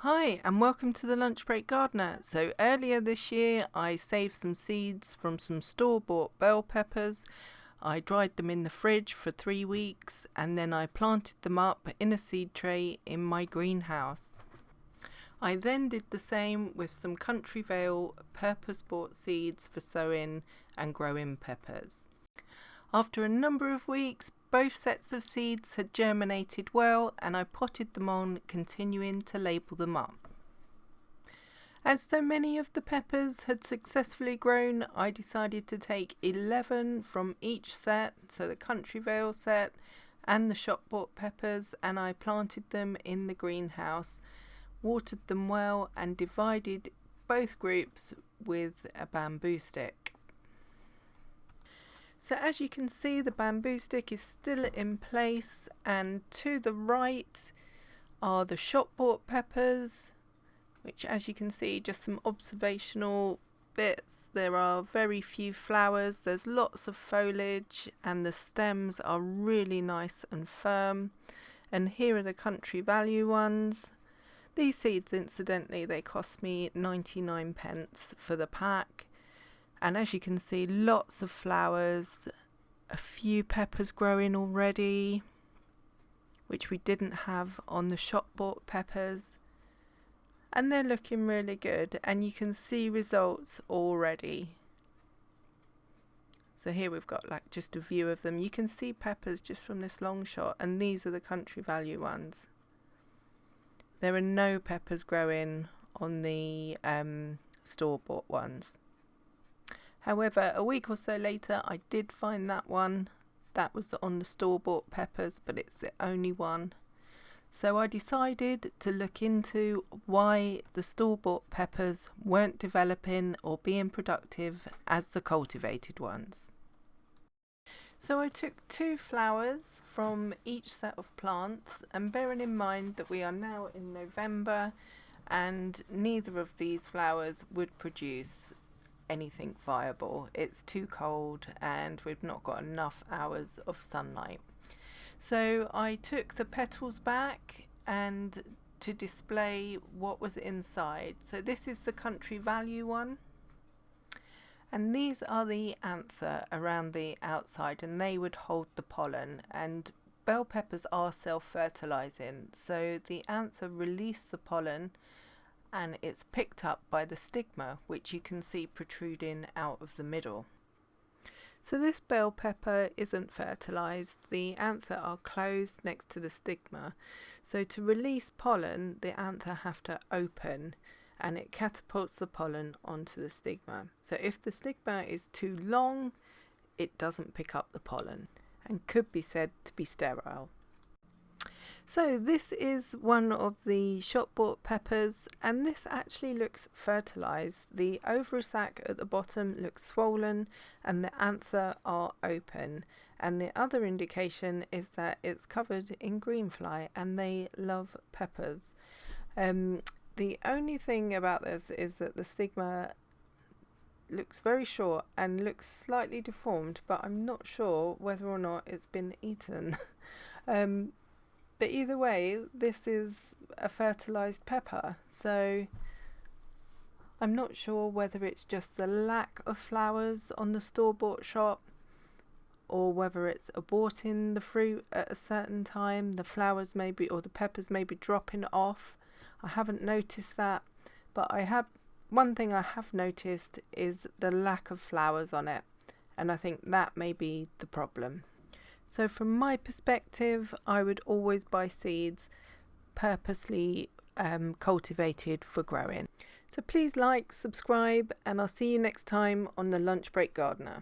Hi and welcome to the Lunch Break Gardener. So earlier this year I saved some seeds from some store-bought bell peppers. I dried them in the fridge for 3 weeks and then I planted them up in a seed tray in my greenhouse. I then did the same with some Country Vale purpose-bought seeds for sowing and growing peppers. After a number of weeks, both sets of seeds had germinated well and I potted them on, continuing to label them up. As so many of the peppers had successfully grown, I decided to take 11 from each set, so the Country Vale set and the shop bought peppers, and I planted them in the greenhouse, watered them well and divided both groups with a bamboo stick. So as you can see, the bamboo stick is still in place, and to the right are the shop bought peppers, which, as you can see, just some observational bits. There are very few flowers, there's lots of foliage, and the stems are really nice and firm. And here are the Country Value ones. These seeds, incidentally, they cost me 99p for the pack. And as you can see, lots of flowers, a few peppers growing already, which we didn't have on the shop bought peppers. And they're looking really good, and you can see results already. So here we've got like just a view of them. You can see peppers just from this long shot, and these are the Country Value ones. There are no peppers growing on the store-bought ones. However, a week or so later I did find that one. That was on the store-bought peppers, but it's the only one. So I decided to look into why the store-bought peppers weren't developing or being productive as the cultivated ones. So I took 2 flowers from each set of plants, and bearing in mind that we are now in November and neither of these flowers would produce anything viable. It's too cold and we've not got enough hours of sunlight. So I took the petals back and to display what was inside. So this is the Country Value one, and these are the anther around the outside, and they would hold the pollen. And bell peppers are self-fertilizing, so the anther release the pollen and it's picked up by the stigma, which you can see protruding out of the middle. So this bell pepper isn't fertilized, the anther are closed next to the stigma. So to release pollen, the anther have to open and it catapults the pollen onto the stigma. So if the stigma is too long, it doesn't pick up the pollen and could be said to be sterile. So this is one of the shop bought peppers, and this actually looks fertilized. The ovary sac at the bottom looks swollen and the anther are open, and the other indication is that it's covered in greenfly and they love peppers. The only thing about this is that the stigma looks very short and looks slightly deformed, but I'm not sure whether or not it's been eaten. But either way, this is a fertilized pepper, so I'm not sure whether it's just the lack of flowers on the store-bought shop or whether it's aborting the fruit at a certain time. The flowers maybe, or the peppers may be dropping off. I haven't noticed that, but one thing I have noticed is the lack of flowers on it, and I think that may be the problem. So from my perspective, I would always buy seeds purposely cultivated for growing. So please like, subscribe, and I'll see you next time on the Lunch Break Gardener.